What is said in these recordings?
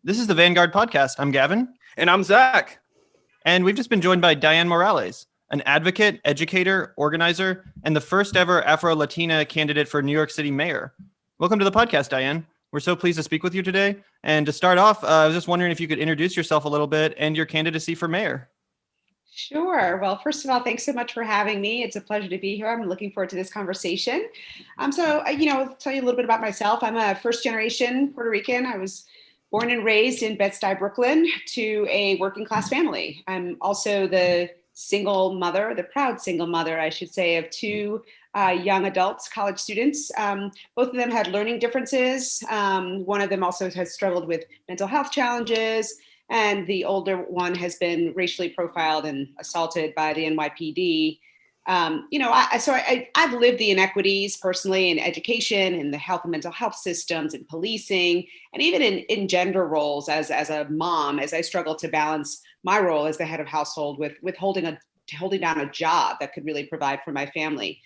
This is the Vanguard Podcast. I'm Gavin. And I'm Zac. And we've just been joined by Dianne Morales, an advocate, educator, organizer, and the first ever Afro-Latina candidate for New York City mayor. Welcome to the podcast, Dianne. We're so pleased to speak with you today. And to start off, I was just wondering if you could introduce yourself a little bit and your candidacy for mayor. Sure. Well, first of all, thanks so much for having me. It's a pleasure to be here. I'm looking forward to this conversation. I'll tell you a little bit about myself. I'm a first generation Puerto Rican. I was born and raised in Bed-Stuy, Brooklyn, to a working class family. I'm also the single mother, the proud single mother, I should say, of two young adults, college students. Both of them had learning differences. One of them also has struggled with mental health challenges. And the older one has been racially profiled and assaulted by the NYPD. I've lived the inequities personally in education, in the health and mental health systems, in policing, and even in gender roles as a mom, as I struggle to balance my role as the head of household with holding down a job that could really provide for my family.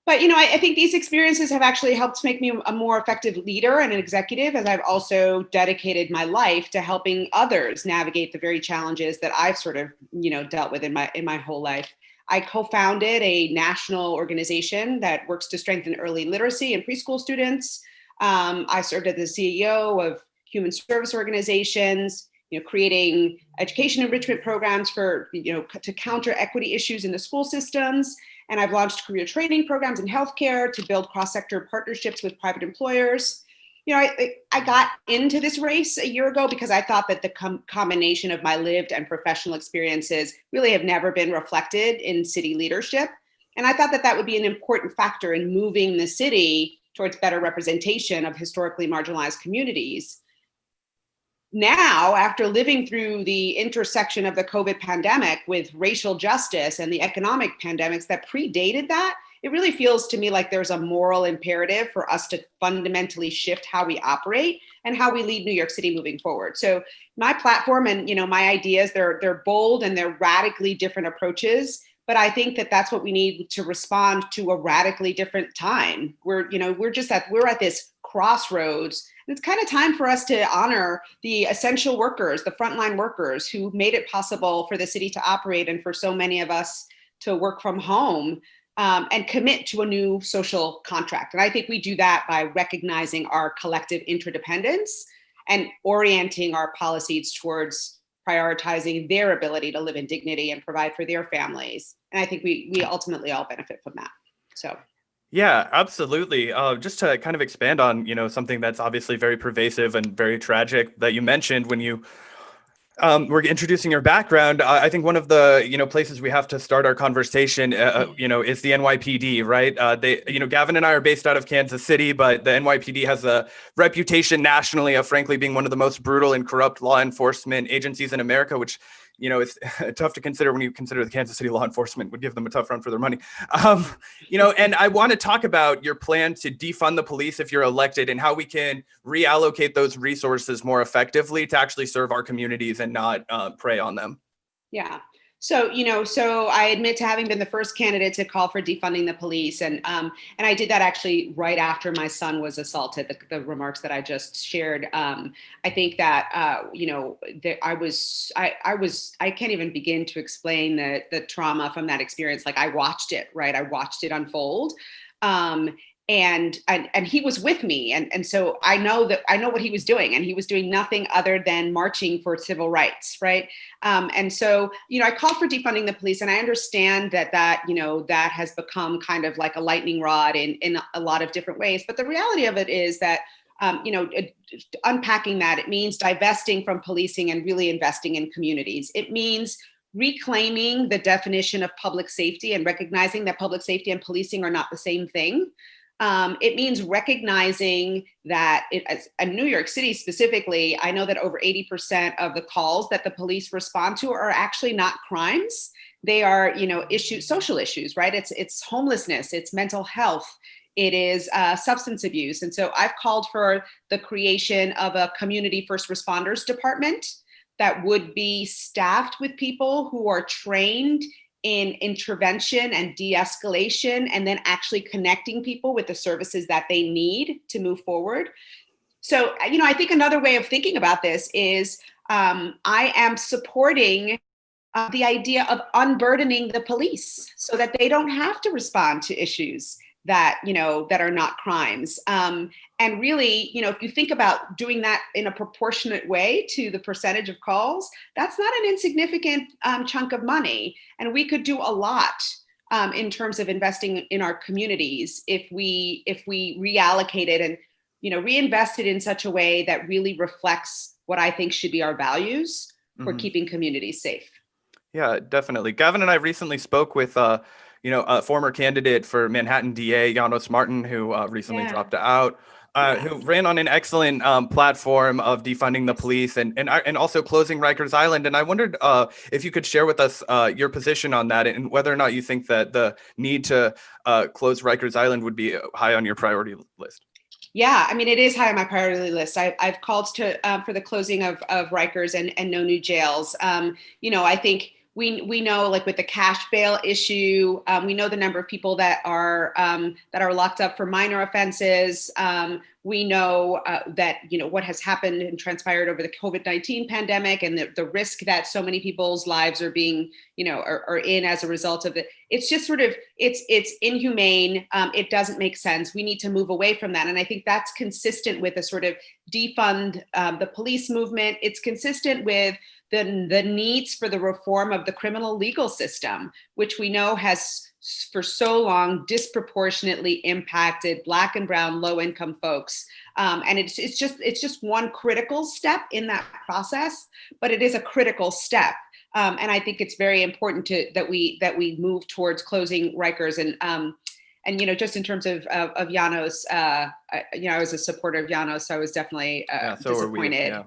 But, I think these experiences have actually helped make me a more effective leader and an executive, as I've also dedicated my life to helping others navigate the very challenges that I've sort of, dealt with in my whole life. I co-founded a national organization that works to strengthen early literacy in preschool students. I served as the CEO of human service organizations, creating education enrichment programs for, to counter equity issues in the school systems. And I've launched career training programs in healthcare to build cross-sector partnerships with private employers. I got into this race a year ago because I thought that the combination of my lived and professional experiences really have never been reflected in city leadership. And I thought that would be an important factor in moving the city towards better representation of historically marginalized communities. Now, after living through the intersection of the COVID pandemic with racial justice and the economic pandemics that predated that, it really feels to me like there's a moral imperative for us to fundamentally shift how we operate and how we lead New York City moving forward. So my platform and my ideas, they're bold and they're radically different approaches. But I think that that's what we need to respond to a radically different time. We're at this crossroads. And it's kind of time for us to honor the essential workers, the frontline workers who made it possible for the city to operate and for so many of us to work from home. And commit to a new social contract. And I think we do that by recognizing our collective interdependence and orienting our policies towards prioritizing their ability to live in dignity and provide for their families. And I think we ultimately all benefit from that. So. Yeah, absolutely. Just to kind of expand on, something that's obviously very pervasive and very tragic that you mentioned when you we're introducing your background. I think one of the, places we have to start our conversation, is the NYPD, right? Gavin and I are based out of Kansas City, but the NYPD has a reputation nationally of frankly being one of the most brutal and corrupt law enforcement agencies in America, which, it's tough to consider when you consider the Kansas City law enforcement would give them a tough run for their money. And I want to talk about your plan to defund the police if you're elected and how we can reallocate those resources more effectively to actually serve our communities and not prey on them. Yeah. So I admit to having been the first candidate to call for defunding the police. And I did that actually right after my son was assaulted, the remarks that I just shared. I think that, I can't even begin to explain the trauma from that experience. Like I watched it, right? I watched it unfold. And he was with me. And so I know what he was doing, and he was doing nothing other than marching for civil rights. Right. And so, I called for defunding the police, and I understand that has become kind of like a lightning rod in a lot of different ways. But the reality of it is that, unpacking that, it means divesting from policing and really investing in communities. It means reclaiming the definition of public safety and recognizing that public safety and policing are not the same thing. It means recognizing that in New York City specifically, I know that over 80% of the calls that the police respond to are actually not crimes. They are, social issues, right? It's homelessness, it's mental health, it is substance abuse. And so I've called for the creation of a community first responders department that would be staffed with people who are trained in intervention and de-escalation, and then actually connecting people with the services that they need to move forward. So, I think another way of thinking about this is I am supporting the idea of unburdening the police so that they don't have to respond to issues that, that are not crimes. And really, if you think about doing that in a proportionate way to the percentage of calls, that's not an insignificant chunk of money. And we could do a lot in terms of investing in our communities if we reallocate it and reinvest it in such a way that really reflects what I think should be our values for keeping communities safe. Yeah, definitely. Gavin and I recently spoke with a former candidate for Manhattan DA, Janos Martin, who recently dropped out. Who ran on an excellent platform of defunding the police and also closing Rikers Island. And I wondered if you could share with us your position on that and whether or not you think that the need to close Rikers Island would be high on your priority list. Yeah, I mean, it is high on my priority list. I've called for the closing of Rikers and no new jails. I think we know, like with the cash bail issue, we know the number of people that are locked up for minor offenses. We know that what has happened and transpired over the COVID-19 pandemic and the risk that so many people's lives are being are in as a result of it. It's just sort of it's inhumane. It doesn't make sense. We need to move away from that, and I think that's consistent with a sort of defund the police movement. It's consistent with the needs for the reform of the criminal legal system, which we know has for so long disproportionately impacted Black and brown low-income folks. And it's just one critical step in that process, but it is a critical step. And I think it's very important that we move towards closing Rikers and just in terms of Janos, I was a supporter of Janos, so I was definitely disappointed.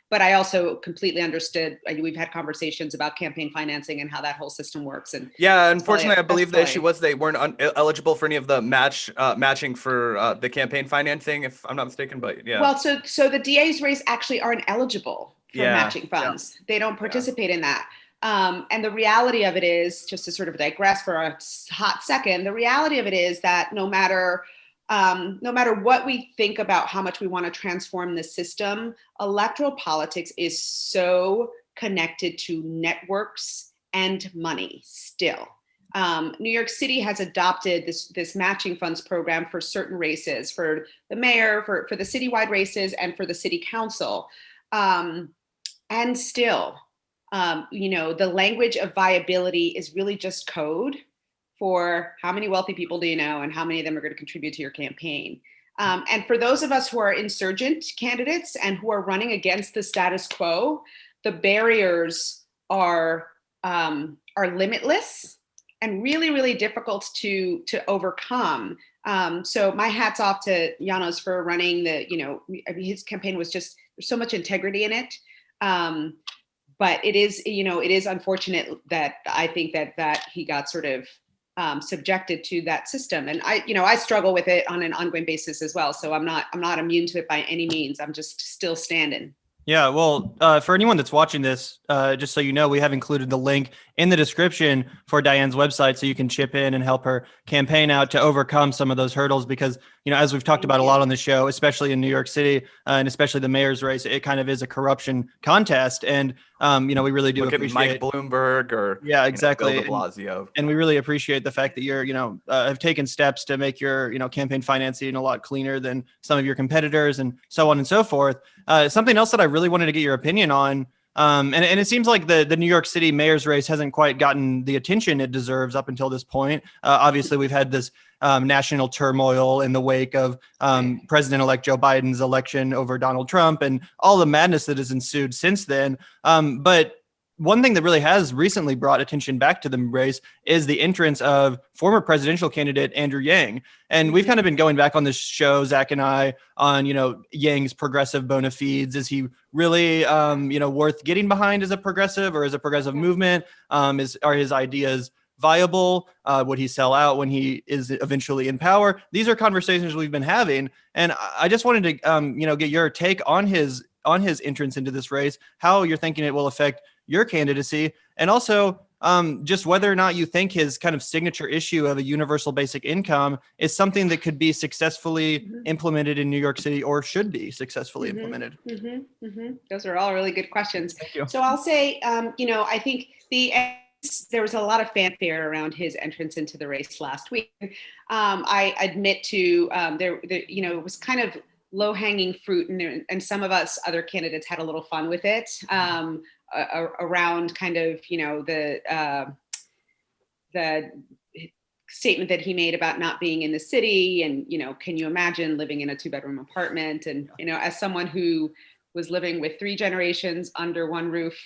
But I also completely understood. We've had conversations about campaign financing and how that whole system works. And unfortunately, I believe the issue was they weren't eligible for any of the matching for the campaign financing, if I'm not mistaken. But yeah. Well, so the DA's race actually aren't eligible for matching funds. Yeah. They don't participate in that. And the reality of it is, just to sort of digress for a hot second, the reality of it is that no matter what we think about how much we want to transform the system, electoral politics is so connected to networks and money still. New York City has adopted this matching funds program for certain races, for the mayor, for the citywide races, and for the city council. And still, the language of viability is really just code for how many wealthy people do you know and how many of them are going to contribute to your campaign. And for those of us who are insurgent candidates and who are running against the status quo, the barriers are limitless and really, really difficult to overcome. So my hat's off to Janos for running his campaign was just, there's so much integrity in it. But it is unfortunate that I think that he got sort of subjected to that system. And I struggle with it on an ongoing basis as well. So I'm not immune to it by any means. I'm just still standing. Yeah, well, for anyone that's watching this, just so you know, we have included the link in the description for Dianne's website so you can chip in and help her campaign out to overcome some of those hurdles because, as we've talked about a lot on the show, especially in New York City and especially the mayor's race, it kind of is a corruption contest. And, we really do appreciate Mike Bloomberg or exactly. Bill de Blasio. And we really appreciate the fact that you're, have taken steps to make your, campaign financing a lot cleaner than some of your competitors and so on and so forth. Something else that I really wanted to get your opinion on, and it seems like the New York City mayor's race hasn't quite gotten the attention it deserves up until this point. Obviously, we've had this national turmoil in the wake of President-elect Joe Biden's election over Donald Trump and all the madness that has ensued since then. But one thing that really has recently brought attention back to the race is the entrance of former presidential candidate Andrew Yang. And we've kind of been going back on this show, Zach and I, on, Yang's progressive bona fides. Is he really, worth getting behind as a progressive or as a progressive movement? Are his ideas viable? Would he sell out when he is eventually in power? These are conversations we've been having. And I just wanted to, get your take on his entrance into this race, how you're thinking it will affect your candidacy, and also just whether or not you think his kind of signature issue of a universal basic income is something that could be successfully implemented in New York City or should be successfully implemented. Those are all really good questions. Thank you. So I'll say, I think there was a lot of fanfare around his entrance into the race last week. I admit to it was kind of low-hanging fruit, and some of us other candidates had a little fun with it around kind of the statement that he made about not being in the city, and can you imagine living in a 2-bedroom apartment? And as someone who was living with 3 generations under one roof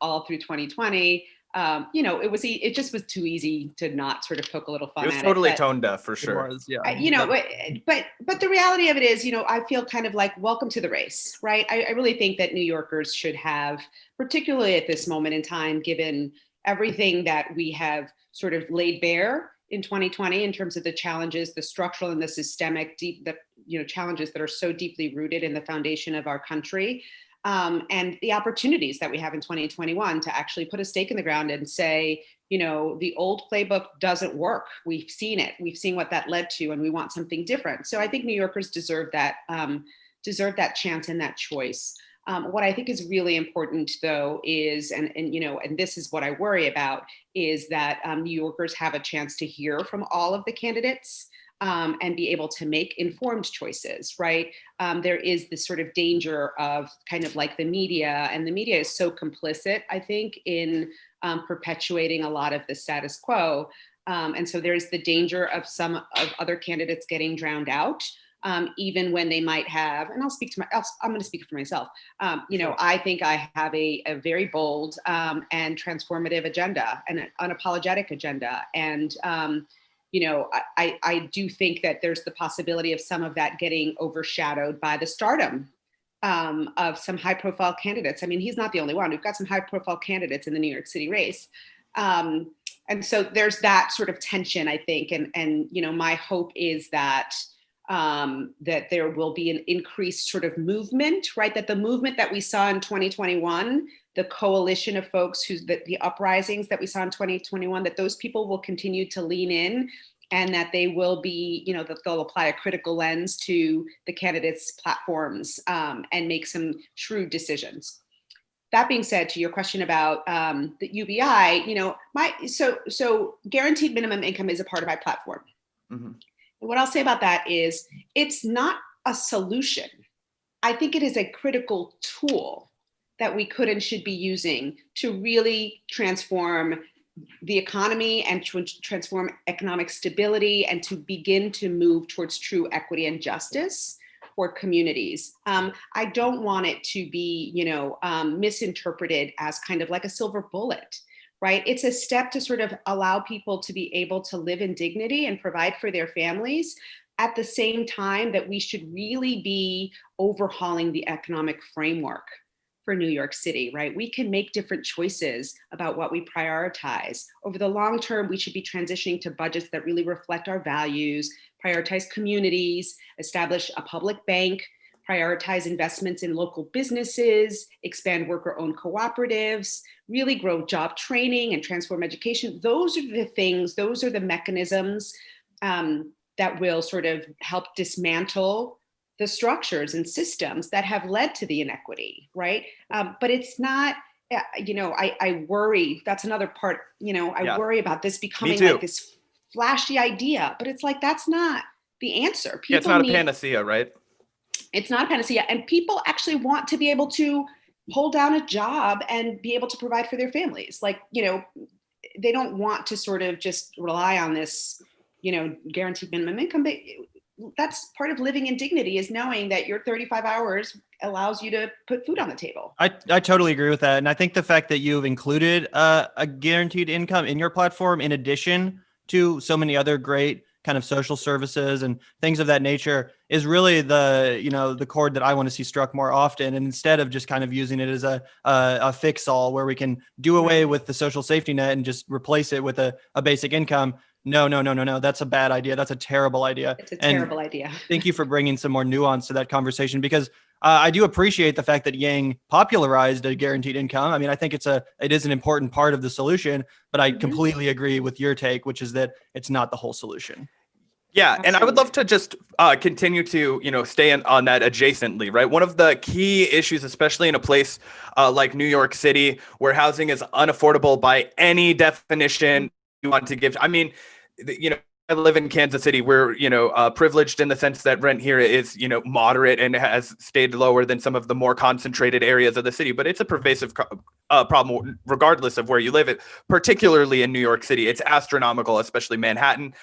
all through 2020. It just was too easy to not sort of poke a little fun at it. It was totally tone deaf for sure. But the reality of it is, I feel kind of like, welcome to the race, right? I really think that New Yorkers should have, particularly at this moment in time, given everything that we have sort of laid bare in 2020 in terms of the challenges, the structural and the systemic, challenges that are so deeply rooted in the foundation of our country. And the opportunities that we have in 2021 to actually put a stake in the ground and say, the old playbook doesn't work. We've seen it. We've seen what that led to, and we want something different. So I think New Yorkers deserve that chance and that choice. What I think is really important, though, is, and this is what I worry about, is that New Yorkers have a chance to hear from all of the candidates. And be able to make informed choices, right? There is this sort of danger of kind of like the media, and the media is so complicit, I think, in perpetuating a lot of the status quo. And so there's the danger of some of other candidates getting drowned out, even when they might have, and I'm going to speak for myself. Sure. I think I have a very bold and transformative agenda, and an unapologetic agenda. And I do think that there's the possibility of some of that getting overshadowed by the stardom of some high profile candidates. I mean, he's not the only one. We've got some high profile candidates in the New York City race. And so there's that sort of tension, I think. And my hope is that there will be an increased sort of movement, right? That the movement that we saw in 2021, the coalition of folks the uprisings that we saw in 2021, that those people will continue to lean in, and that they will be, that they'll apply a critical lens to the candidates' platforms and make some shrewd decisions. That being said, to your question about the UBI, so guaranteed minimum income is a part of my platform. Mm-hmm. And what I'll say about that is it's not a solution. I think it is a critical tool that we could and should be using to really transform the economy and transform economic stability, and to begin to move towards true equity and justice for communities. I don't want it to be, misinterpreted as kind of like a silver bullet, right? It's a step to sort of allow people to be able to live in dignity and provide for their families, at the same time that we should really be overhauling the economic framework for New York City, right? We can make different choices about what we prioritize. Over the long term, we should be transitioning to budgets that really reflect our values, prioritize communities, establish a public bank, prioritize investments in local businesses, expand worker-owned cooperatives, really grow job training and transform education. Those are the things, those are the mechanisms that will sort of help dismantle the structures and systems that have led to the inequity, right? But it's not, I worry, that's another part, I worry about this becoming like this flashy idea, but it's like, that's not the answer. It's not a panacea, right? It's not a panacea. And people actually want to be able to hold down a job and be able to provide for their families. Like, they don't want to sort of just rely on this, guaranteed minimum income. But that's part of living in dignity, is knowing that your 35 hours allows you to put food on the table. I totally agree with that. And I think the fact that you've included a guaranteed income in your platform, in addition to so many other great kind of social services and things of that nature, is really the chord that I want to see struck more often. And instead of just kind of using it as a fix-all where we can do away with the social safety net and just replace it with a basic income. No. That's a bad idea. That's a terrible idea. It's a terrible idea. Thank you for bringing some more nuance to that conversation, because I do appreciate the fact that Yang popularized a guaranteed income. I mean, I think it is an important part of the solution, but I completely agree with your take, which is that it's not the whole solution. Yeah, and I would love to just continue to, stay on that adjacently, right? One of the key issues, especially in a place like New York City, where housing is unaffordable by any definition you want to give. I mean, I live in Kansas City. We're, privileged in the sense that rent here is, moderate and has stayed lower than some of the more concentrated areas of the city. But it's a pervasive problem, regardless of where you live. Particularly in New York City, it's astronomical, especially Manhattan.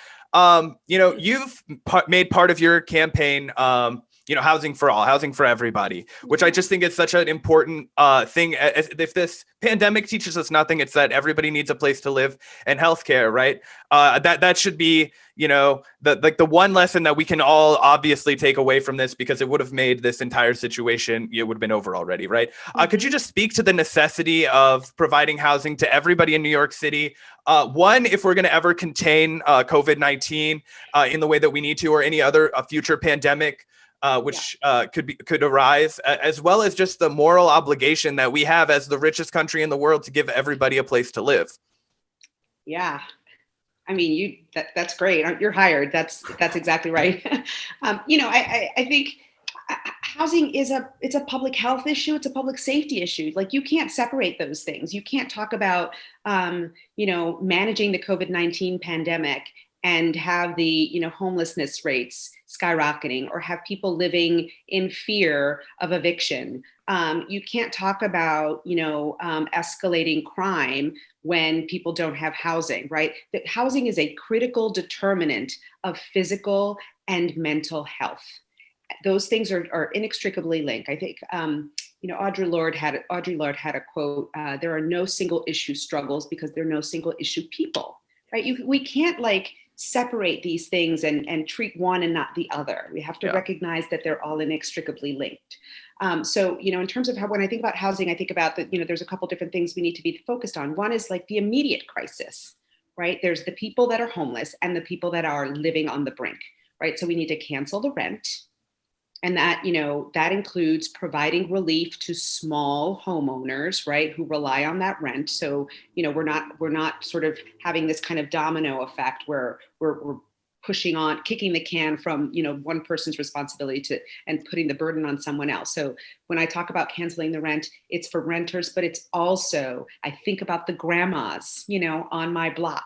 You've made part of your campaign, housing for all, housing for everybody, which I just think is such an important thing. If this pandemic teaches us nothing, it's that everybody needs a place to live and healthcare, right? That should be, the one lesson that we can all obviously take away from this, because it would have made this entire situation, it would have been over already, right? Could you just speak to the necessity of providing housing to everybody in New York City? One, if we're going to ever contain COVID-19 in the way that we need to, or any other future pandemic, which could arise, as well as just the moral obligation that we have as the richest country in the world to give everybody a place to live. Yeah. I mean, that's great. You're hired. That's exactly right. I think housing it's a public health issue. It's a public safety issue. Like, you can't separate those things. You can't talk about, managing the COVID-19 pandemic and have the, homelessness rates skyrocketing, or have people living in fear of eviction. You can't talk about, escalating crime when people don't have housing, right? That housing is a critical determinant of physical and mental health. Those things are inextricably linked. I think, Audre Lorde had a quote, there are no single issue struggles because there are no single issue people, right? We can't separate these things and treat one and not the other. We have to recognize that they're all inextricably linked. So, in terms of when I think about housing, I think about that, there's a couple different things we need to be focused on. One is the immediate crisis, right? There's the people that are homeless and the people that are living on the brink, right? So we need to cancel the rent. And that, that includes providing relief to small homeowners, right, who rely on that rent. So, we're not sort of having this kind of domino effect where we're kicking the can from, one person's responsibility and putting the burden on someone else. So when I talk about canceling the rent, it's for renters, but it's also, I think about the grandmas, on my block.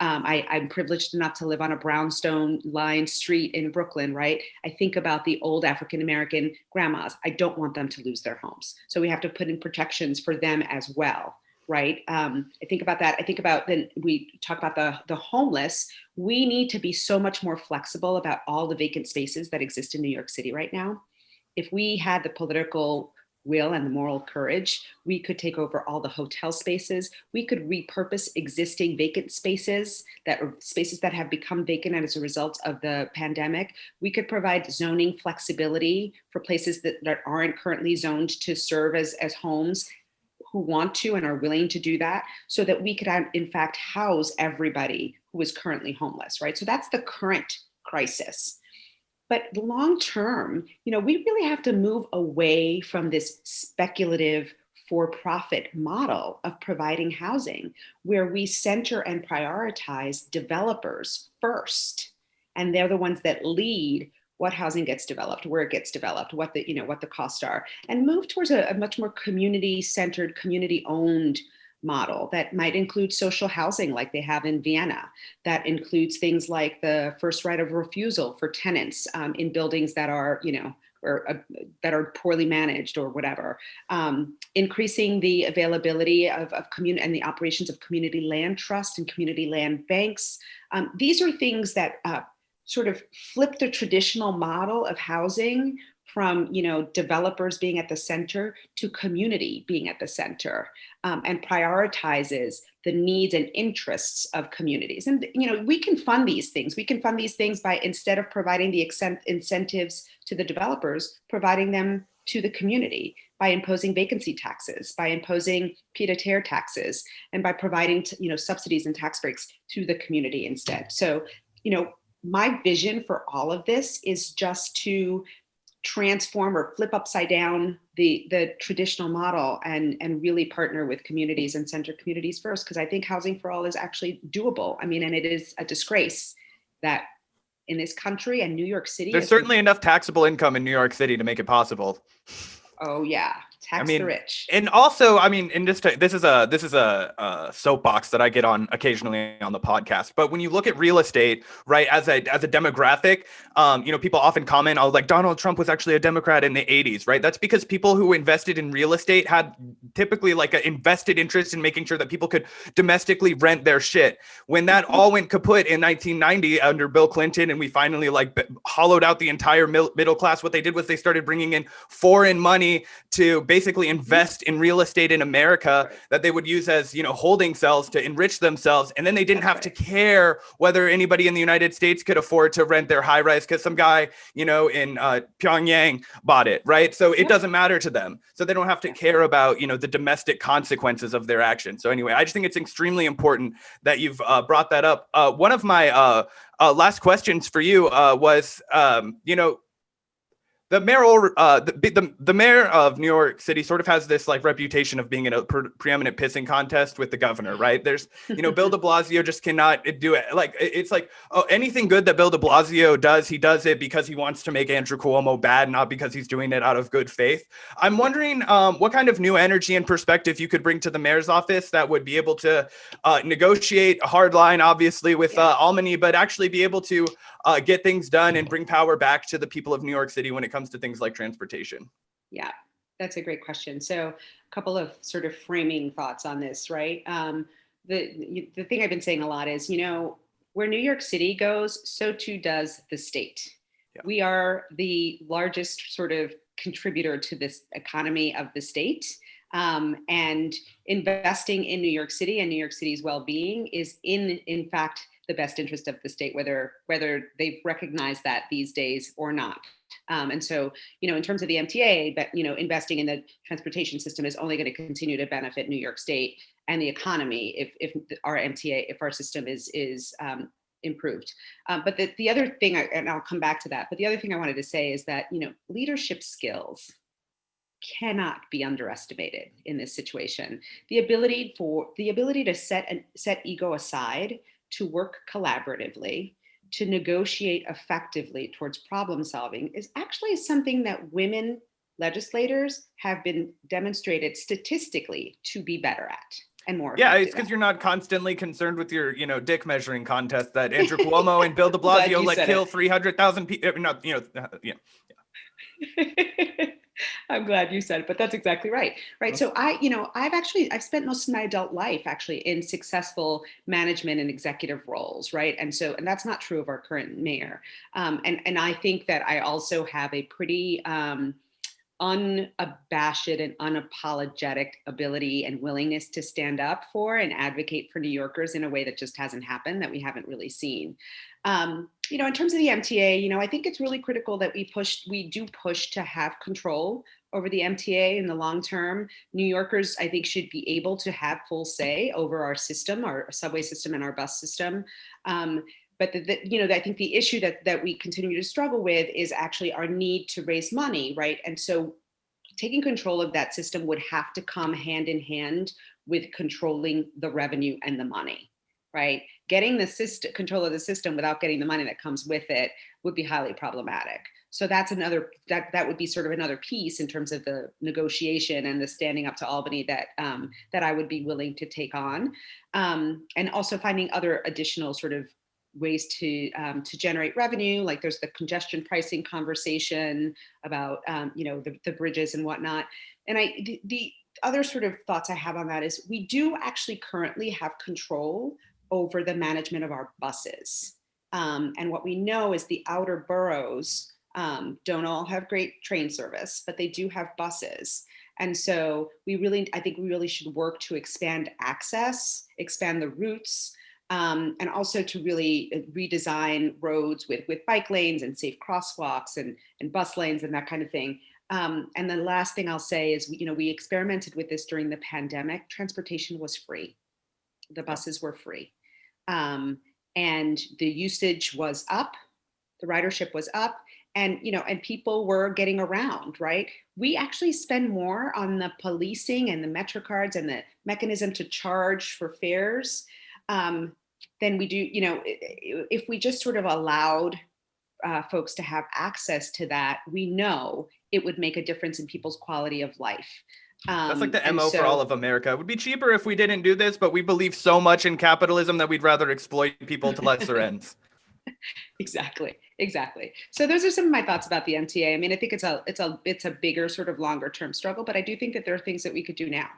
I'm privileged enough to live on a brownstone-lined street in Brooklyn, right? I think about the old African-American grandmas. I don't want them to lose their homes. So we have to put in protections for them as well, right? I think about that. I think about, then we talk about the homeless. We need to be so much more flexible about all the vacant spaces that exist in New York City right now. If we had the political will and the moral courage, we could take over all the hotel spaces. We could repurpose existing vacant spaces that have become vacant as a result of the pandemic. We could provide zoning flexibility for places that aren't currently zoned to serve as homes, who want to and are willing to do that, so that we could in fact house everybody who is currently homeless, right? So that's the current crisis. But long term, we really have to move away from this speculative for-profit model of providing housing, where we center and prioritize developers first. And they're the ones that lead what housing gets developed, where it gets developed, what the costs are, and move towards a much more community-centered, community-owned model that might include social housing like they have in Vienna, that includes things like the first right of refusal for tenants in buildings that are, that are poorly managed or whatever, increasing the availability of community and the operations of community land trust and community land banks. These are things that sort of flip the traditional model of housing from, developers being at the center to community being at the center, and prioritizes the needs and interests of communities. And, we can fund these things. We can fund these things by, instead of providing the incentives to the developers, providing them to the community by imposing vacancy taxes, by imposing pied-à-terre taxes, and by providing, subsidies and tax breaks to the community instead. So, my vision for all of this is just to transform or flip upside down the traditional model and really partner with communities and center communities first, because I think housing for all is actually doable. I mean, and it is a disgrace that in this country and New York City, there's certainly enough taxable income in New York City to make it possible. Oh yeah, tax the rich. And also, I mean, and this is a soapbox that I get on occasionally on the podcast. But when you look at real estate, right, as a demographic, people often comment, "Oh, like Donald Trump was actually a Democrat in the '80s," right? That's because people who invested in real estate had typically like an invested interest in making sure that people could domestically rent their shit. When that all went kaput in 1990 under Bill Clinton, and we finally hollowed out the entire middle class, what they did was they started bringing in foreign money to basically invest in real estate in America that they would use as, holding cells to enrich themselves. And then they didn't have to care whether anybody in the United States could afford to rent their high rise because some guy, in Pyongyang bought it, right? So it doesn't matter to them. So they don't have to care about, the domestic consequences of their action. So anyway, I just think it's extremely important that you've brought that up. One of my last questions for you was, the mayoral, the mayor of New York City sort of has this reputation of being in a preeminent pissing contest with the governor, right? There's, Bill de Blasio just cannot do it. It's anything good that Bill de Blasio does, he does it because he wants to make Andrew Cuomo bad, not because he's doing it out of good faith. I'm wondering what kind of new energy and perspective you could bring to the mayor's office that would be able to negotiate a hard line, obviously, with Albany, but actually be able to get things done and bring power back to the people of New York City when it comes to things like transportation? Yeah, that's a great question. So a couple of sort of framing thoughts on this, right? The thing I've been saying a lot is, where New York City goes, so too does the state. Yeah. We are the largest sort of contributor to this economy of the state. And investing in New York City and New York City's well-being is in fact, the best interest of the state, whether they've recognized that these days or not. And so, in terms of the MTA, but, investing in the transportation system is only going to continue to benefit New York State and the economy if our MTA, if our system is improved. But the other thing, and I'll come back to that, but the other thing I wanted to say is that, leadership skills cannot be underestimated in this situation. The ability to set ego aside, to work collaboratively, to negotiate effectively towards problem solving is actually something that women legislators have been demonstrated statistically to be better at and more. Yeah, it's because you're not constantly concerned with your, dick measuring contest that Andrew Cuomo and Bill de Blasio kill 300,000 people. I'm glad you said it, but that's exactly right. Right. So I've spent most of my adult life actually in successful management and executive roles. Right. And that's not true of our current mayor. And I think that I also have a pretty unabashed and unapologetic ability and willingness to stand up for and advocate for New Yorkers in a way that just hasn't happened, that we haven't really seen. In terms of the MTA, I think it's really critical that we do push to have control over the MTA in the long term. New Yorkers, I think, should be able to have full say over our system, our subway system and our bus system. But I think the issue that we continue to struggle with is actually our need to raise money, right? And so taking control of that system would have to come hand in hand with controlling the revenue and the money, right? Getting the control of the system without getting the money that comes with it would be highly problematic. So that's that would be sort of another piece in terms of the negotiation and the standing up to Albany that I would be willing to take on, and also finding other additional sort of ways to generate revenue. Like there's the congestion pricing conversation about the bridges and whatnot. And the other sort of thoughts I have on that is we do actually currently have control over the management of our buses. And what we know is the outer boroughs don't all have great train service, but they do have buses. And so I think we really should work to expand access, expand the routes, and also to really redesign roads with bike lanes and safe crosswalks and bus lanes and that kind of thing. And the last thing I'll say is, we experimented with this during the pandemic. Transportation was free. The buses were free. And the usage was up, the ridership was up, and people were getting around, right? We actually spend more on the policing and the Metro cards and the mechanism to charge for fares than we do, if we just sort of allowed folks to have access to that, we know it would make a difference in people's quality of life. That's like the MO for all of America. It would be cheaper if we didn't do this, but we believe so much in capitalism that we'd rather exploit people to lesser ends. Exactly. So those are some of my thoughts about the MTA. I mean, I think it's a bigger sort of longer term struggle, but I do think that there are things that we could do now.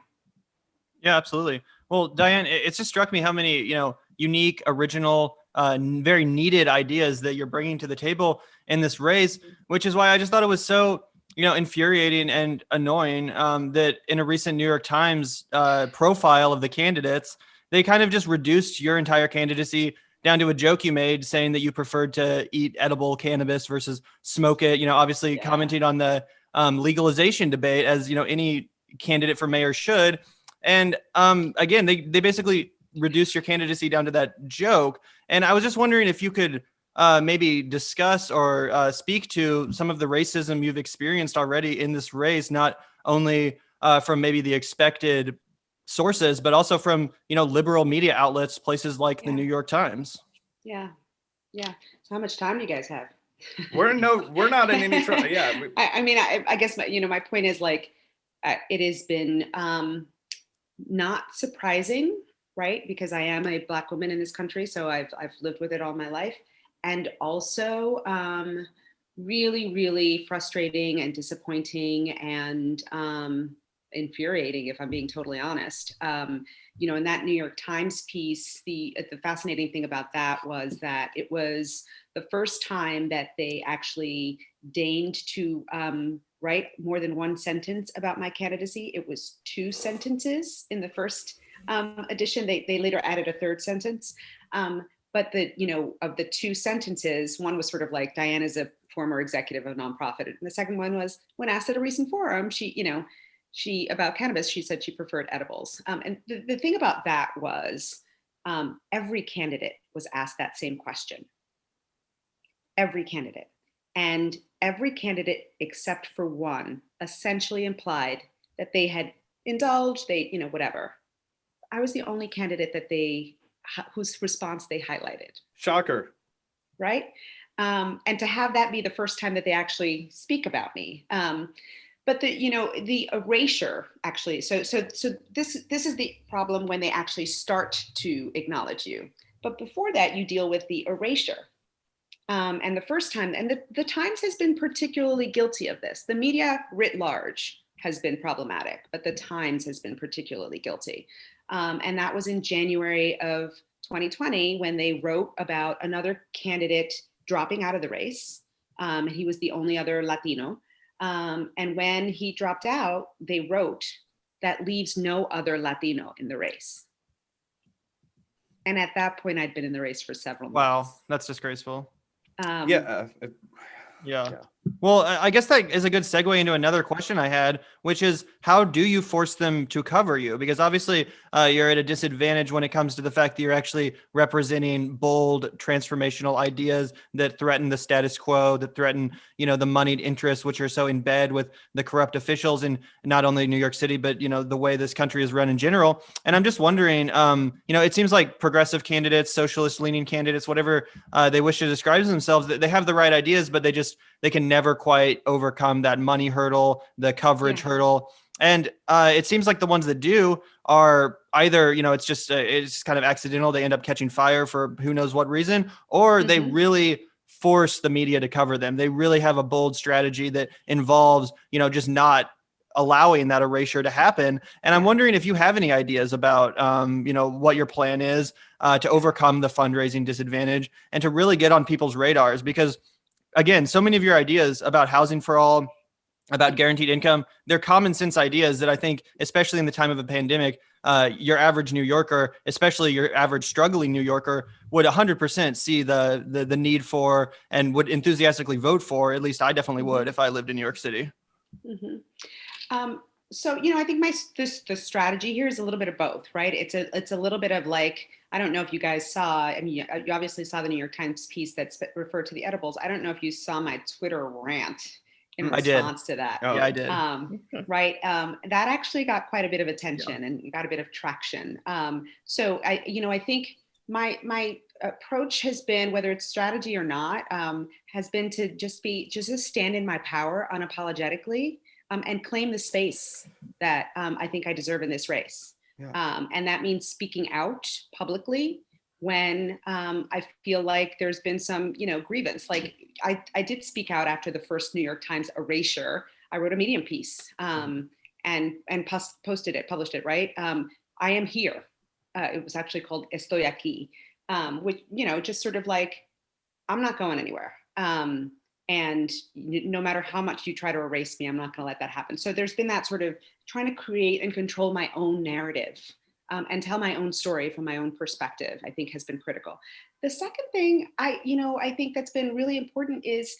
Yeah, absolutely. Well, Dianne, it just struck me how many, unique, original, very needed ideas that you're bringing to the table in this race, which is why I just thought it was so, infuriating and annoying that in a recent New York Times profile of the candidates, they kind of just reduced your entire candidacy down to a joke you made saying that you preferred to eat edible cannabis versus smoke it, obviously commenting on the legalization debate as, any candidate for mayor should. And again, they basically reduced your candidacy down to that joke. And I was just wondering if you could maybe discuss or speak to some of the racism you've experienced already in this race, not only from maybe the expected sources, but also from, liberal media outlets, places like the New York Times. Yeah. So how much time do you guys have? We're not in any trouble. Yeah. I mean, I guess my point is like, it has been not surprising, right? Because I am a Black woman in this country, so I've lived with it all my life, and also really, really frustrating and disappointing and infuriating, if I'm being totally honest. In that New York Times piece, the fascinating thing about that was that it was the first time that they actually deigned to write more than one sentence about my candidacy. It was 2 sentences in the first edition. They later added a 3rd sentence. But of the 2 sentences, one was sort of like, Dianne is a former executive of a nonprofit. And the second one was, when asked at a recent forum, she about cannabis, she said she preferred edibles. And the thing about that was every candidate was asked that same question. Every candidate. And every candidate except for one essentially implied that they had indulged, whatever. I was the only candidate that whose response they highlighted. Shocker. Right? And to have that be the first time that they actually speak about me. But the erasure actually, so this is the problem when they actually start to acknowledge you. But before that, you deal with the erasure. And the first time, and the Times has been particularly guilty of this. The media writ large has been problematic, but the Times has been particularly guilty. And that was in January of 2020 when they wrote about another candidate dropping out of the race. He was the only other Latino. And when he dropped out, they wrote, "That leaves no other Latino in the race." And at that point, I'd been in the race for several months. Wow, that's disgraceful. Yeah. Well, I guess that is a good segue into another question I had, which is, how do you force them to cover you? Because obviously you're at a disadvantage when it comes to the fact that you're actually representing bold transformational ideas that threaten the status quo, that threaten, the moneyed interests, which are so in bed with the corrupt officials in not only New York City, but, the way this country is run in general. And I'm just wondering, it seems like progressive candidates, socialist leaning candidates, whatever they wish to describe themselves, that they have the right ideas, but they can never quite overcome that money hurdle, the coverage hurdle. And it seems like the ones that do are either, it's kind of accidental. They end up catching fire for who knows what reason, or they really force the media to cover them. They really have a bold strategy that involves, just not allowing that erasure to happen. And I'm wondering if you have any ideas about, what your plan is to overcome the fundraising disadvantage and to really get on people's radars, because again, so many of your ideas about housing for all, about guaranteed income, they're common sense ideas that I think, especially in the time of a pandemic, your average New Yorker, especially your average struggling New Yorker, would 100% see the need for and would enthusiastically vote for. At least I definitely would if I lived in New York City. So, I think the strategy here is a little bit of both, right? It's a little bit of like, I don't know if you guys saw, I mean, you obviously saw the New York Times piece that's referred to the edibles. I don't know if you saw my Twitter rant in I did. response to that. Oh, Yeah, I did. Right. That actually got quite a bit of attention and got a bit of traction. So I think my approach has been, whether it's strategy or not, has been to just stand in my power unapologetically, and claim the space that I think I deserve in this race. Yeah. And that means speaking out publicly when I feel like there's been some, grievance. Like I did speak out after the first New York Times erasure. I wrote a Medium piece and published it, right? I am here. It was actually called Estoy aquí, which, just sort of like, I'm not going anywhere. And no matter how much you try to erase me, I'm not going to let that happen. So there's been that sort of trying to create and control my own narrative, and tell my own story from my own perspective, I think has been critical. The second thing I think that's been really important is,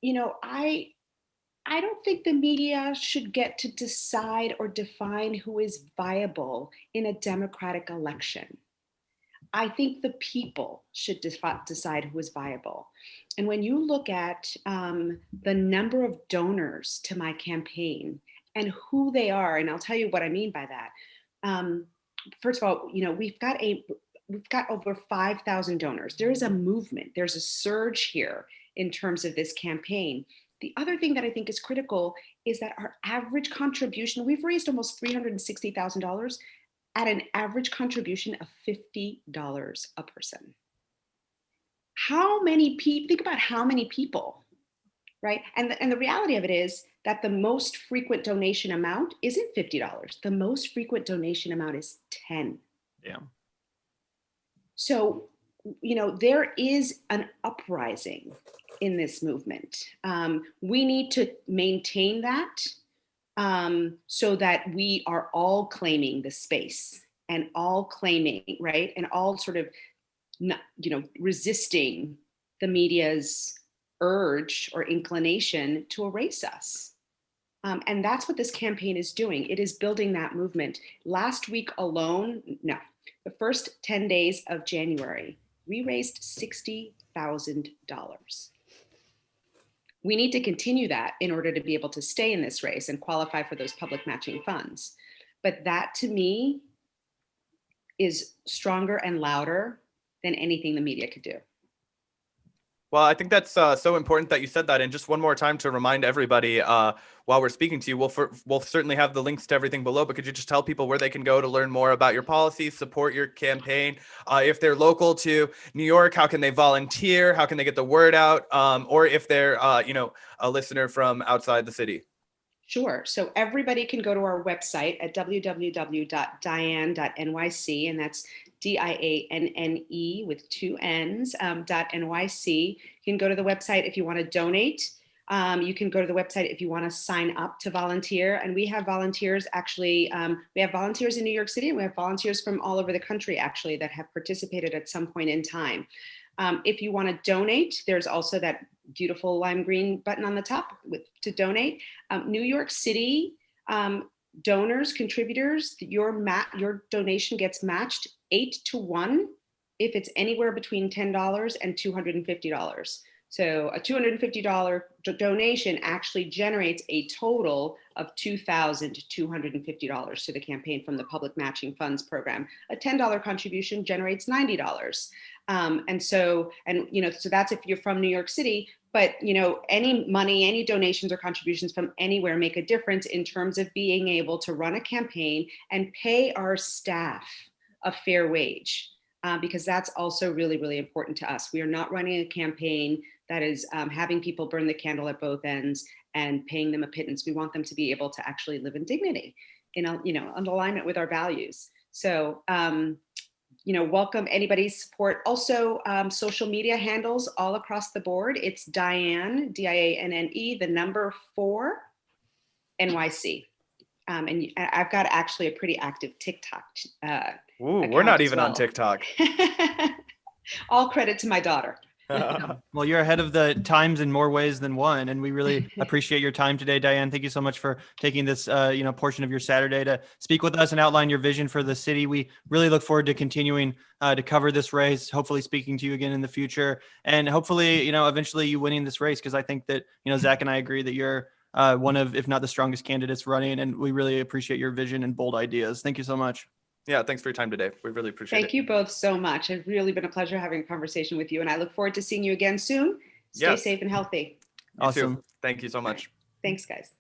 I don't think the media should get to decide or define who is viable in a democratic election. I think the people should decide who is viable. And when you look at the number of donors to my campaign and who they are, and I'll tell you what I mean by that. First of all, we've got over 5,000 donors. There is a movement. There's a surge here in terms of this campaign. The other thing that I think is critical is that our average contribution, we've raised almost $360,000 at an average contribution of $50 a person. How many people, think about how many people, right? And the reality of it is that the most frequent donation amount isn't $50. The most frequent donation amount is $10. Yeah. So, there is an uprising in this movement. We need to maintain that, so that we are all claiming the space and all claiming, right? And all sort of, resisting the media's urge or inclination to erase us. And that's what this campaign is doing. It is building that movement. Last week alone, the first 10 days of January, we raised $60,000. We need to continue that in order to be able to stay in this race and qualify for those public matching funds. But that, to me, is stronger and louder than anything the media could do. Well, I think that's so important that you said that. And just one more time to remind everybody, while we're speaking to you, we'll certainly have the links to everything below, but could you just tell people where they can go to learn more about your policies, support your campaign? If they're local to New York, how can they volunteer? How can they get the word out? Or if they're, a listener from outside the city? Sure. So everybody can go to our website at www.dianne.nyc, and that's DIANNE with 2 N's, .nyc. You can go to the website if you want to donate. You can go to the website if you want to sign up to volunteer. And we have volunteers actually, we have volunteers in New York City, and we have volunteers from all over the country actually that have participated at some point in time. If you want to donate, there's also that beautiful lime green button on the top to donate. New York City donors, contributors, your donation gets matched 8-1 if it's anywhere between $10 and $250. So a $250 donation actually generates a total of $2,250 to the campaign from the Public Matching Funds Program. A $10 contribution generates $90. So that's if you're from New York City, but any money, any donations or contributions from anywhere make a difference in terms of being able to run a campaign and pay our staff a fair wage, because that's also really, really important to us. We are not running a campaign that is having people burn the candle at both ends and paying them a pittance. We want them to be able to actually live in dignity, in alignment with our values. So, welcome anybody's support. Also, social media handles all across the board. It's Dianne, DIANNE, the number 4, NYC. And I've got actually a pretty active TikTok. Ooh, we're not even on TikTok. All credit to my daughter. Well, you're ahead of the times in more ways than one, and we really appreciate your time today, Dianne. Thank you so much for taking this, portion of your Saturday to speak with us and outline your vision for the city. We really look forward to continuing to cover this race. Hopefully, speaking to you again in the future, and hopefully, eventually you winning this race, because I think that Zac and I agree that you're one of, if not the strongest candidates running, and we really appreciate your vision and bold ideas. Thank you so much. Yeah, thanks for your time today. We really appreciate it. Thank you both so much. It's really been a pleasure having a conversation with you, and I look forward to seeing you again soon. Stay safe and healthy. You too. Thank you so much. Thanks, guys.